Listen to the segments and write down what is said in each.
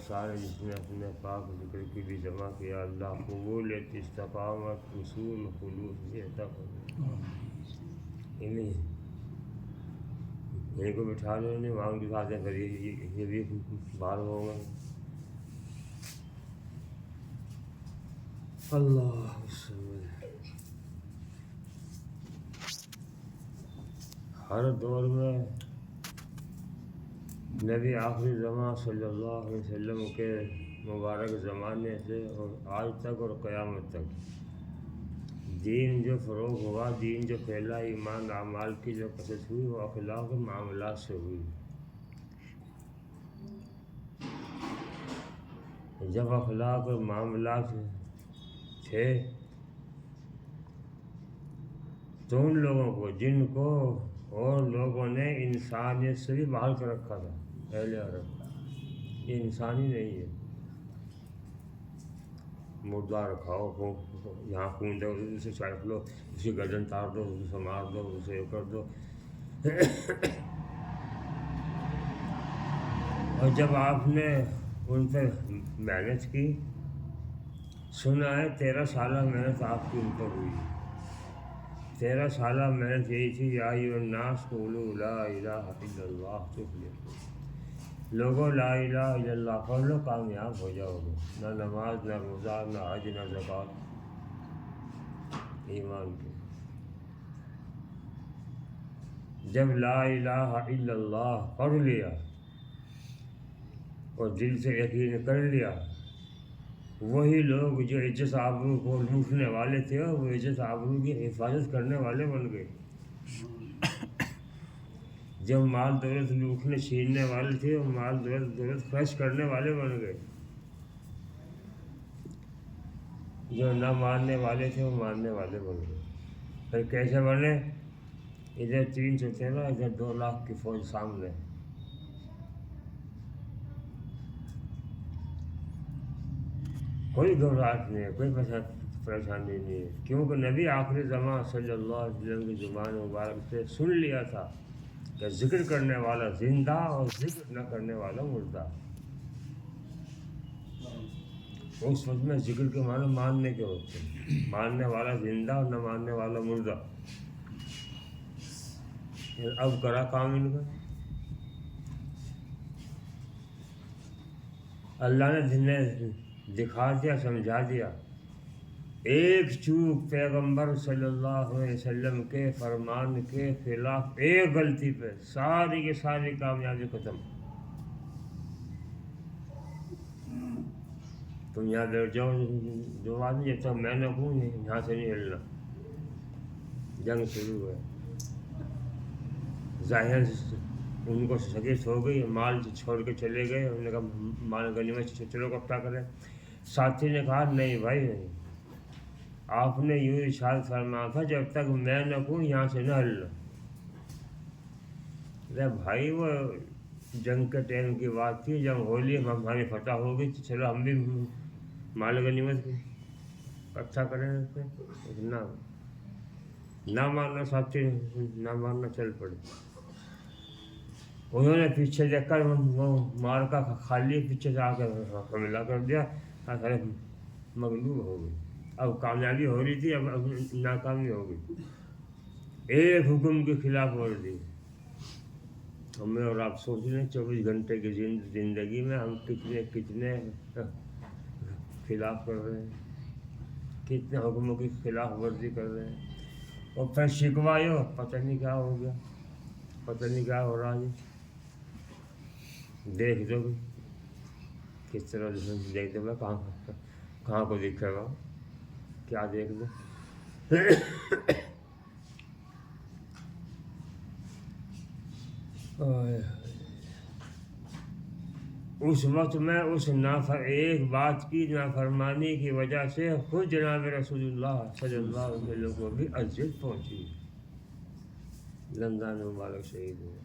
سارے جس نے اپنے پاک ذکر کی بھی جمع کیا، اللہ قبولیت، استقامت، اصول، خلوص یہ عطا فرمائے۔ ان کو بٹھا لو، نہیں مانگ دکھاتے پھر یہ بھی باہر ہو گئے۔ اللہ ہر دور میں نبی آخری زمان صلی اللہ علیہ وسلم کے مبارک زمانے سے اور آج تک اور قیامت تک دین جو فروغ ہوا، دین جو پھیلا، ایمان اعمال کی جو کثرت ہوئی، وہ اخلاق و معاملات سے ہوئی۔ جب اخلاق اور معاملات تھے تو ان لوگوں کو جن کو اور لوگوں نے انسانیت سے بھی باہر کر رکھا تھا، اہل عرب، یہ انسانی نہیں ہے، مردار کھاؤ، یہاں خون دو، اسے چاٹ لو، اسے گردن تار دو، اسے مار دو، اسے کر دو۔ اور جب آپ نے ان پہ محنت کی، سنا ہے 13 سالہ محنت آپ کی ان پر ہوئی۔ 13 سالہ محنت یہی تھی، یا ایھا الناس قولوا لا الہ الا اللہ تفلحوا، لوگوں لا الہ الا اللہ پڑھ لو کامیاب ہو جاؤ گے۔ نہ نماز، نہ روزہ، نہ حج، نہ زکوٰۃ، ایمان کے۔ جب لا الہ الا اللہ پڑھ لیا اور دل سے یقین کر لیا، وہی لوگ جو عزت آبرو کو لوٹنے والے تھے وہ عزت آبرو کی حفاظت کرنے والے بن گئے۔ جو مال دولت لوٹنے چھیننے والے تھے وہ مال دولت خرچ کرنے والے بن گئے۔ جو نہ ماننے والے تھے وہ ماننے والے بن گئے۔ پھر کیسے بنے؟ ادھر 3 چچیرا، ادھر 2 لاکھ کی فوج سامنے۔ کوئی گھبراہٹ نہیں ہے، کوئی پریشانی نہیں ہے، کیونکہ نبی آخری زمان صلی اللہ علیہ وسلم کی زبان مبارک سے سن لیا تھا کہ ذکر کرنے والا زندہ اور ذکر نہ کرنے والا مردہ۔ اس وقت میں ذکر کے معنی ماننے کے ہوتے ہیں، ماننے والا زندہ اور نہ ماننے والا مردہ۔ اب کرا کام ان کا، اللہ نے دکھا دیا، سمجھا دیا۔ ایک چوک پیغمبر صلی اللہ علیہ وسلم کے فرمان کے خلاف، ایک غلطی پہ ساری کی ساری کامیابی ختم۔ تم یہاں بیٹھ جاؤ 2 آدمی، جب تک میں نہ کہوں یہاں سے نہیں ہلنا۔ جنگ شروع ہے، ظاہر ان کو شکست ہو گئی، مال چھوڑ کے چلے گئے، انہوں نے کہا مال غنیمت چلو کب کریں۔ ساتھی نے کہا نہیں بھائی نہیں، آپ نے یوں ارشاد فرمایا تھا جب تک میں نہ کہوں یہاں سے نہ ہلنا۔ ارے بھائی وہ جنگ کے ٹائم کی بات تھی، جب ہولی ہماری فتح ہو گئی تو چلو ہم بھی مال غنیمت اکٹھا کریں۔ نہ ماننا ساتھی، نہ ماننا چل پڑے۔ انہوں نے پیچھے دیکھ کر وہ مار کا خالی پیچھے سے آ کر حملہ کر دیا، سارے مغلوب ہو گئے۔ اب کامیابی ہو رہی تھی، اب ناکامی ہو گئی۔ ایک حکم کی خلاف ورزی۔ ہمیں اور آپ سوچ لیں 24 گھنٹے کی زندگی میں ہم کتنے خلاف کر رہے ہیں، کتنے حکموں کی خلاف ورزی کر رہے ہیں۔ اور پھر شکوہ ہو، پتہ نہیں کیا ہو گیا، پتہ نہیں کیا ہو رہا ہے۔ دیکھ دو کس طرح دیکھ دو، کہاں کو دکھے گا، کیا دیکھ دو۔ اس وقت میں اس ایک بات کی نافرمانی کی وجہ سے خود جناب رسول اللہ صلی اللہ علیہ وسلم کو بھی اذیت پہنچی۔ رمضان مبارک شہید ہوئے،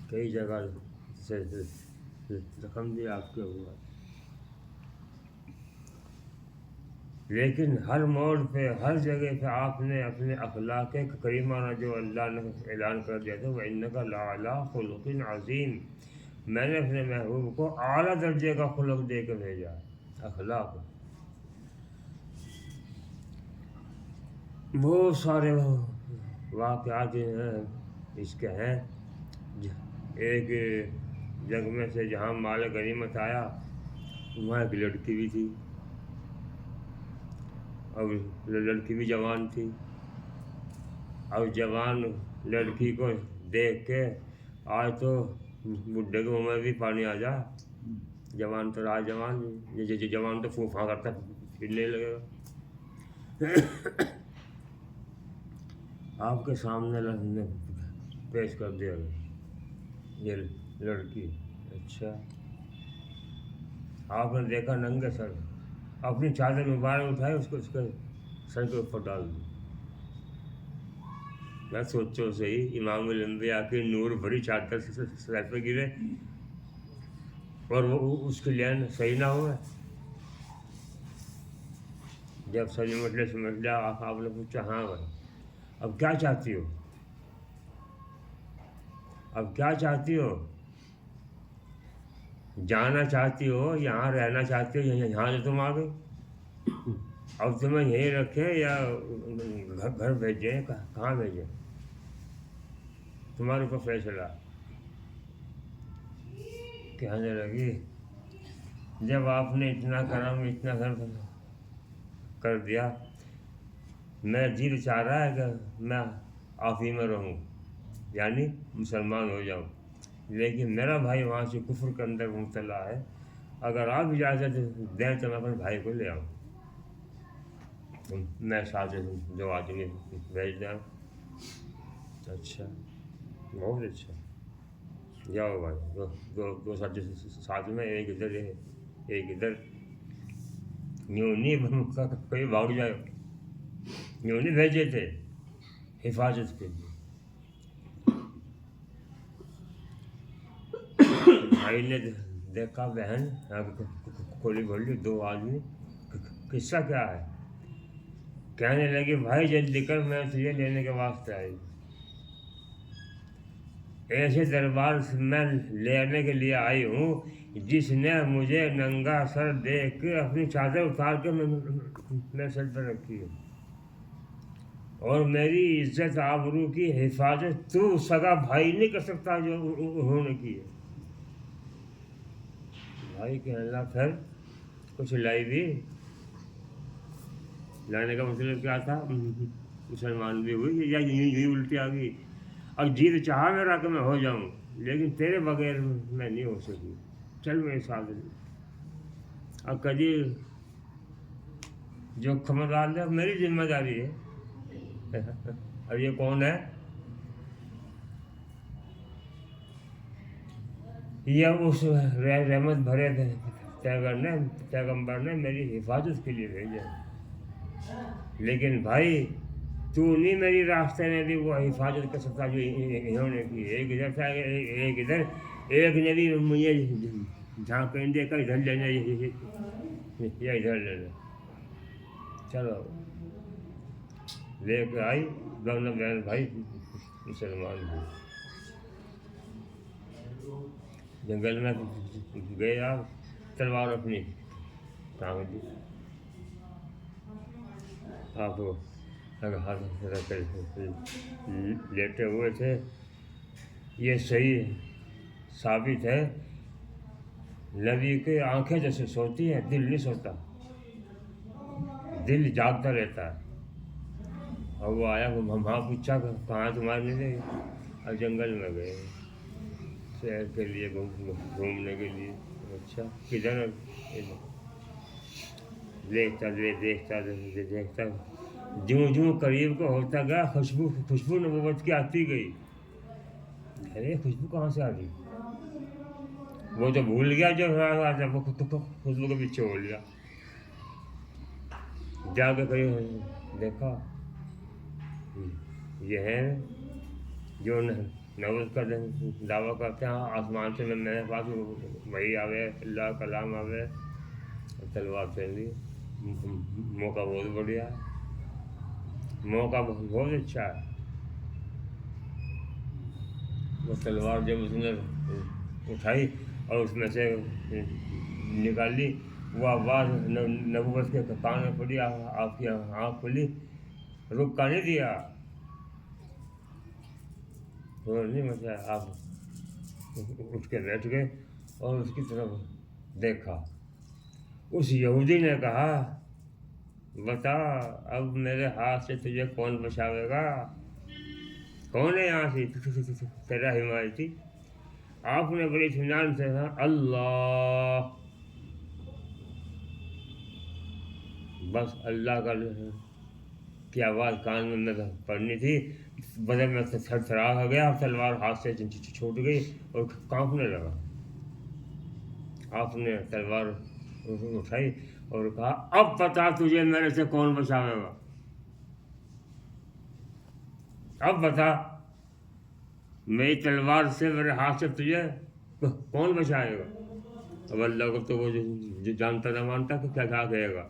کئی جگہ سے زخم بھی آپ کے ہوا، لیکن ہر موڑ پہ ہر جگہ پہ آپ نے اپنے اخلاق کریمانہ جو اللہ نے اعلان کر دیا تھا، وَإِنَّكَ لَعَلَىٰ خُلُقٍ عَظِيمٍ، میں نے اپنے محبوب کو اعلیٰ درجے کا خلق دے کے بھیجا، اخلاق۔ بہت سارے واقعات ہیں اس کے ہیں۔ ایک جنگ میں سے جہاں مال غنیمت آیا وہاں ایک لڑکی بھی تھی، اور لڑکی بھی جوان تھی، اور جوان لڑکی کو دیکھ کے آج تو بڈھے کے منہ میں بھی پانی آ جا، جوان تو رہا جوان، جوان تو پھوپھا کرتا پھرنے لگے گا۔ آپ کے سامنے پیش کر دیا گیا یہ لڑکی۔ اچھا، آپ نے دیکھا ننگے سر اپنی چادر مبارک اٹھائی، اس کے سر کے اوپر ڈال دی۔ میں سوچو صحیح، امام الانبیاء کی نور بھری چادر سر پہ گرے اور وہ اس کی لین صحیح نہ ہوئے۔ جب سر سمجھ لیا، آپ نے پوچھا ہاں بھائی اب کیا چاہتی ہو، اب کیا چاہتی ہو، جانا چاہتی ہو، یہاں رہنا چاہتی ہو، یہاں سے تم آ گئی، اب تمہیں یہیں رکھیں یا گھر بھیجیں، کہاں بھیجیں، تمہارے اوپر فیصلہ۔ کہنے لگی جب آپ نے اتنا کرم اتنا گھر کر دیا، میں دل چاہ رہا ہے کہ میں آپ ہی میں رہوں، یعنی مسلمان ہو جاؤں، لیکن میرا بھائی وہاں سے کفر کے اندر مبتلا ہے، اگر آپ اجازت دیں تو میں اپنے بھائی کو لے آؤں، میں ساتھ دو آدمی بھیج دیں۔ اچھا، بہت اچھا، جاؤ بھائی، دو ساتھ میں، ایک ادھر ایک ادھر، یوں نہیں کوئی بھاگ جائے، یوں نہیں بھیجے تھے حفاظت کے لیے۔ بھائی نے دیکھا بہن کھولی بولی دو آدمی، قصہ کیا ہے؟ کہنے لگی بھائی جلدی کر، میں تجھے لینے کے واسطے آئی، ایسے دربار میں لینے کے لیے آئی ہوں جس نے مجھے ننگا سر دیکھ کے اپنی چادر اتار کے میرے سر پر رکھی ہے، اور میری عزت آبرو کی حفاظت تو سگا بھائی نہیں کر سکتا جو انہوں نے کی ہے۔ بھائی کہنے لگا پھر کچھ لائی بھی؟ لانے کا مطلب کیا تھا؟ مسلمان بھی ہوئی یا یوں الٹی آ گئی؟ اب جیت چاہا میرا کہ میں ہو جاؤں، لیکن تیرے بغیر میں نہیں ہو سکی، چل میرے ساتھ۔ اب کبھی جو خبردار ہے میری ذمہ داری ہے۔ اور یہ کون ہے؟ یہ اس رحمت بھرے پیغمبر نے میری حفاظت کے لیے بھیجا، لیکن بھائی تو نہیں میری راستے میں بھی وہ حفاظت کر سکتا جو انہوں نے کی۔ ایک ادھر تھا ایک ادھر، ایک نے بھی مجھے جھانکیں دے کر ادھر لینا یا ادھر لینا، چلو لے کے آئی دونوں بہن بھائی مسلمان بھی۔ جنگل میں گئے، آپ تلوار اپنی ٹانگ دی، آپ ہاتھ رکھ لیٹے ہوئے تھے۔ یہ صحیح ثابت ہے نبی کی آنکھیں جیسے سوتی ہیں، دل نہیں سوتا، دل جاگتا رہتا ہے۔ اور وہ آیا، وہاں پوچھا کہاں تمہارے لیے، اور جنگل میں گئے سیر کے لیے، گھومنے کے لیے۔ اچھا کدھر؟ دیکھتا جوں قریب کو ہوتا گیا، خوشبو نبوت کی آتی گئی۔ ارے خوشبو کہاں سے آ گئی؟ وہ تو بھول گیا جو خوشبو کے پیچھے ہو لیا، جا کے قریب دیکھا، یہ ہے جو نبوت کا دعویٰ کرتے ہیں، آسمان سے میرے پاس وہی آوے، اللہ کلام آوے، تلوار پھیر لی۔ موقع بہت بڑھیا ہے، موقع بہت اچھا ہے۔ وہ تلوار جب اس نے اٹھائی اور اس میں سے نکال لی وہ آواز نبوت کے کان میں پڑی، آپ کی آنکھ کھلی، رک کا نہیں دیا، نہیں مچایا، آپ اٹھ کے بیٹھ گئے اور اس کی طرف دیکھا۔ اس یہودی نے کہا بتا اب میرے ہاتھ سے تجھے کون بچاوے گا، کون ہے یہاں سے تیرا حمایتی؟ آپ نے بڑی اطمینان سے کہا اللہ، بس اللہ کا کی آواز کان میں پڑنی تھی، بدن میں تھر تھرا ہو گیا، تلوار ہاتھ سے چھوٹ گئی اور کانپنے لگا۔ آپ نے تلوار اٹھائی اور کہا اب بتا تجھے میرے سے کون بچاوے گا، اب بتا میری تلوار سے میرے ہاتھ سے تجھے کون بچائے گا؟ اب اللہ کو تو وہ جو جانتا نہ مانتا کہ کیا کہے گا،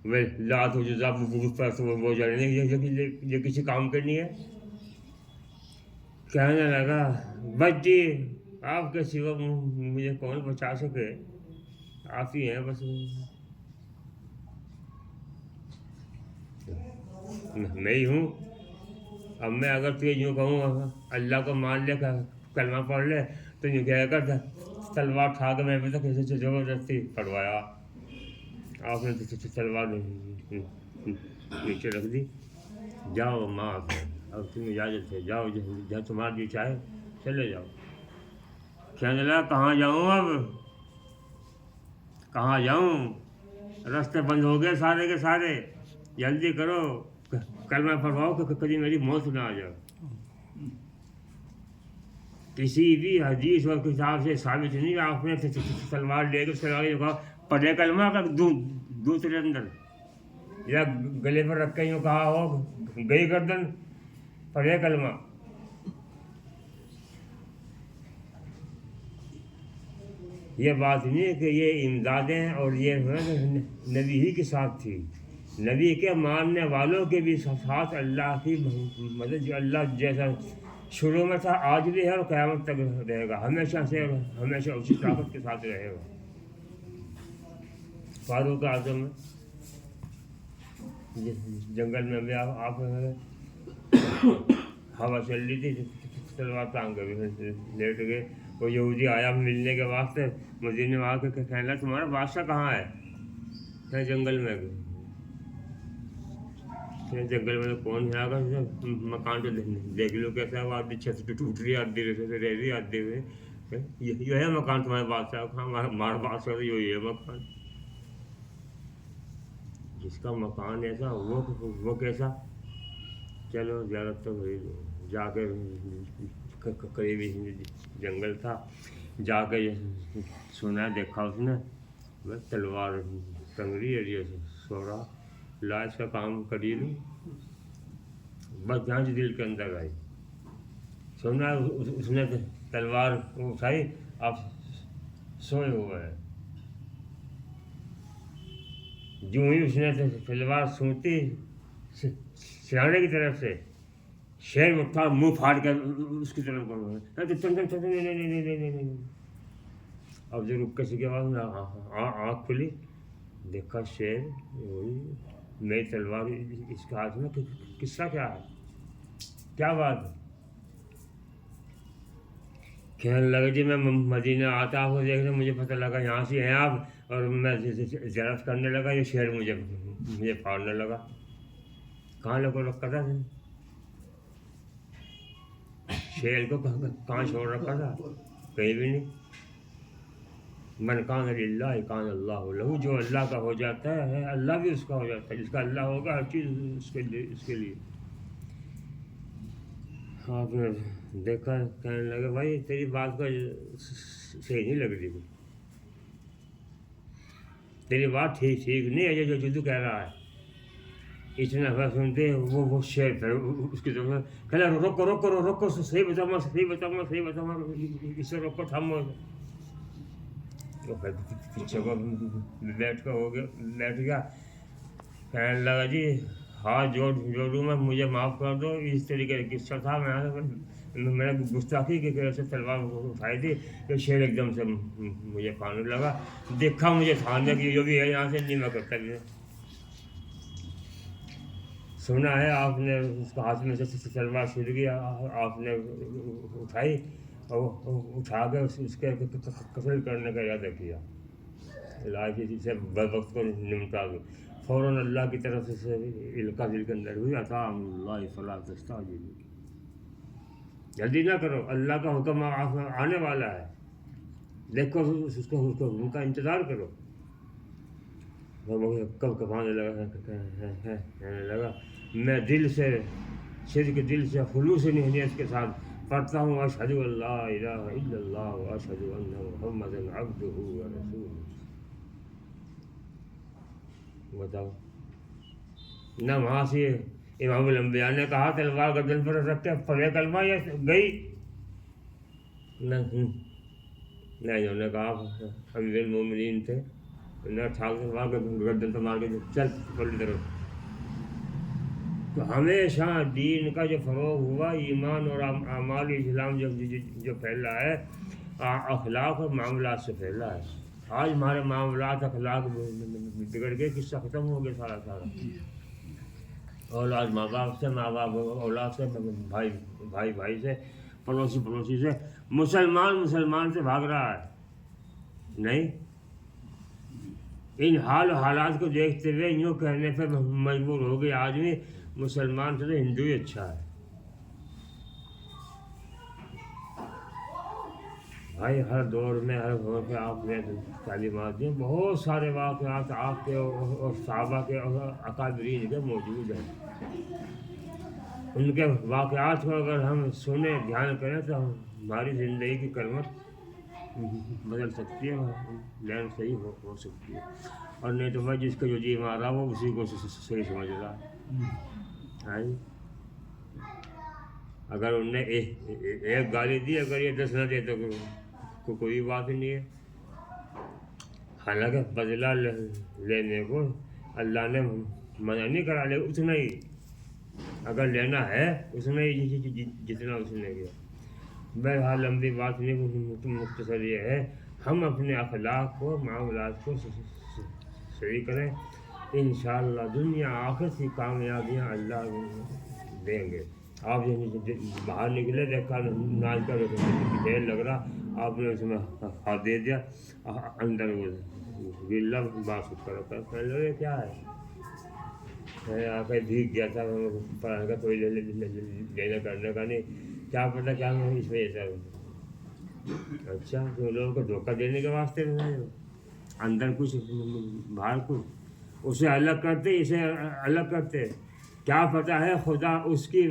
وہ لات ہو جزا وہ جانے یہ کسی کام کے نہیں ہے۔ کہنے لگا بس جی آپ کے سوا مجھے کون بچا سکے، آپ ہی ہیں بس، میں ہی ہوں۔ اب میں اگر تجھے یوں کہوں اللہ کو مان لے کلمہ پڑھ لے تو یوں کہے گا تلوار کھا کے میں بھی تو کسی سے زبردستی پڑھوایا۔ آپ نے تلوار نیچے رکھ دی، جاؤ معاف ہے، اب تم اجازت ہے، جاؤ جہاں تمہارا جی چاہے چلے جاؤ۔ کہنے لگا کہاں جاؤں، اب کہاں جاؤں، راستے بند ہو گئے سارے کے سارے، جلدی کرو کلمہ پڑھواؤ کہ کبھی میری موت نہ آ جائے۔ کسی بھی حدیث اور کتاب سے ثابت نہیں، آپ نے تلوار لے کے کہا پڑھے کلمہ کا دوسرے اندر، یا گلے پر رکھ کے یوں کہا ہو گئی گردن پڑھے کلمہ۔ یہ بات نہیں ہے کہ یہ امدادیں اور یہ نبی ہی کے ساتھ تھی، نبی کے ماننے والوں کے بھی ساتھ اللہ کی مدد، جو اللہ جیسا شروع میں تھا آج بھی ہے اور قیامت تک رہے گا، ہمیشہ سے ہمیشہ اسی طاقت کے ساتھ رہے گا۔ فاروق اعظم جنگل میں بھی آپ ہوا چل رہی تھی، تلوار ٹانگ کے لیٹ گئے، وہ یہودی آیا ملنے کے واسطے، مدینے میں آ کے کہنے لگا تمہارا بادشاہ کہاں ہے؟ جنگل میں گئے۔ جنگل میں کون ہے آگا مکان تو دیکھ لو کیسا وہ آدھی چھت ٹوٹ رہی، آدھی رہ رہی، آدھی یہ ہے مکان تمہارے بادشاہ کا؟ ہمارا بادشاہ یہی ہے مکان، جس کا مکان ایسا وہ کیسا؟ چلو زیارت تو ہوئی، جا کے قریبی جنگل تھا، جا کے سنا دیکھا اس نے بس تلوار ٹنگ رہی ہے، سو رہا، لا اس کا کام کری لوں، بس جہاں سے دل کے اندر آئی سننا اس نے تلوار اٹھائی، آپ سوئے ہوئے ہیں، جو ہی اس نے تلوار سنتی سرانے کی طرف سے شیر اٹھا، منہ پھاڑ کر اس کی طرف نہیں۔ اب جو رک کے سیکھے بعد آنکھ کھلی، دیکھا شیر میری تلوار اس کے ہاتھ میں، قصہ کیا ہے، کیا بات ہے؟ کہنے لگا جی میں مدینہ آتا ہوں دیکھنے، مجھے پتہ لگا یہاں سے ہیں آپ، اور میں زیارت کرنے لگا، یہ شیر مجھے پھاڑنے لگا۔ کہاں لوگوں رکھا تھا شیر کو، کہاں چھوڑ رکھا تھا؟ کہیں بھی نہیں۔ من کان للہ کان اللہ لہ، جو اللہ کا ہو جاتا ہے اللہ بھی اس کا ہو جاتا ہے، جس کا اللہ ہوگا ہر چیز اس کے لیے۔ آپ نے دیکھا، کہنے لگے بھائی تیری بات کو صحیح نہیں لگ رہی، تیری بات ٹھیک نہیں ہے جو تو کہہ رہا ہے۔ اتنا بات سنتے وہ شیر پھر اس کی طرف کہنا روکو، صحیح بتاؤں اسے روکو، تھامو۔ پیچھے کو بیٹھ گیا، کہنے لگا جی ہاتھ جوڑوں میں، مجھے معاف کر دو، اس طریقے کا قصہ تھا، میں میں نے گستاخی کی وجہ سے تلوار اٹھائی تھی کہ شیر ایک دم سے مجھے پھاڑنے لگا، دیکھا مجھے پھاڑنے کی جو بھی ہے یہاں سے نہیں میں کرتا بھی سنا ہے آپ نے اس کو ہاتھ میں سے تلوار چھوٹ گیا، آپ نے اٹھائی اور اٹھا کے اس کے قتل کرنے کا ارادہ کیا، علاج سے وقت کو نمٹا کے فوراً اللہ کی طرف سے القا دل کے اندر ہوئی، عطا اللہ فلا تستعجلوا، جلدی نہ کرو، اللہ کا حکم آنے والا ہے، دیکھو اس کو ان کا انتظار کرو۔ کب کپانے لگا میں دل سے صدق دل سے خلوص نیت کے ساتھ پڑھتا ہوں اشہد ان لا الہ الا اللہ واشہد ان محمدا عبدہ ورسولہ۔ بتاؤ نہ وہاں سے امام الانبیاء نے کہا تلوار گردن پر رکھ کے پڑھے کلمہ یا گئی، نہ انہوں نے کہا امیر المومنین تھے نہ ٹھاک تلوار گردن پر مار کے چل پڑھ طرف۔ تو ہمیشہ دین کا جو فروغ ہوا، ایمان اور اعمال اسلام جو پھیلا ہے اخلاق اور معاملات سے پھیلا ہے۔ آج ہمارے معاملات اخلاق بگڑ گئے، قصہ ختم ہو گیا سارا، اولاد ماں باپ سے، ماں باپ اولاد سے، بھائی سے، پڑوسی سے، مسلمان سے بھاگ رہا ہے۔ نہیں، ان حال و حالات کو دیکھتے ہوئے یوں کہنے پہ مجبور ہو گیا آدمی مسلمان سے تو ہندو ہی اچھا ہے۔ بھائی ہر دور میں ہر دور پہ آپ نے تعلیمات دی، بہت سارے واقعات آپ کے اور صحابہ کے اور اکابرین کے موجود ہیں، ان کے واقعات کو اگر ہم سنیں دھیان کریں تو ہماری زندگی کی کرمت بدل سکتی ہے، لین صحیح ہو سکتی ہے، اور نہیں تو میں جس کو جو جی مارا وہ اسی کو صحیح سمجھ رہا ہے۔ اگر ان نے ایک گالی دی، اگر یہ 10 نہ دے تو کوئی بات ہی نہیں ہے۔ حالانکہ بدلہ لینے کو اللہ نے منع نہیں کرا، لے اتنا ہی اگر لینا ہے اتنا ہی جتنا اس نے کیا۔ بہرحال لمبی بات نہیں، مختصر یہ ہے ہم اپنے اخلاق کو معاملات کو صحیح کریں، انشاءاللہ دنیا آخرت کی کامیابیاں اللہ دیں گے۔ آپ باہر نکلے دیکھا ناچ کا ڈھیر لگ رہا، آپ نے اس میں ہاتھ دے دیا، اندر گلا بات کہنے لگے کیا ہے، آ کے بھیگ گیا تھا پڑھنے کا، کوئی لینے کرنے کا نہیں، کیا پتہ کیا میں اس میں ایسا ہوں۔ اچھا تو لوگوں کو دھوکہ دینے کے واسطے اندر کچھ باہر کچھ، اسے الگ کرتے اسے الگ کرتے، کیا پتہ ہے خدا اس کی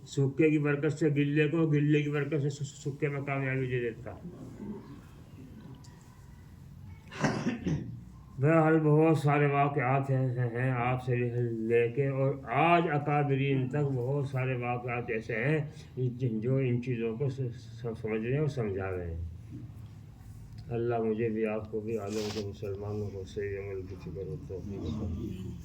سکے کی برکت سے گلے کو، گلے کی برکت سے سکے میں کامیابی دے دیتا۔ بہرحال بہت سارے واقعات ہیں آپ سے لے کے اور آج اکابرین تک، بہت سارے واقعات ایسے ہیں جو ان چیزوں کو سمجھ رہے ہیں اور سمجھا رہے ہیں۔ اللہ مجھے بھی آپ کو بھی عالم کے مسلمانوں کو صحیح عمل کی فکر و توفیق عطا فرمائے۔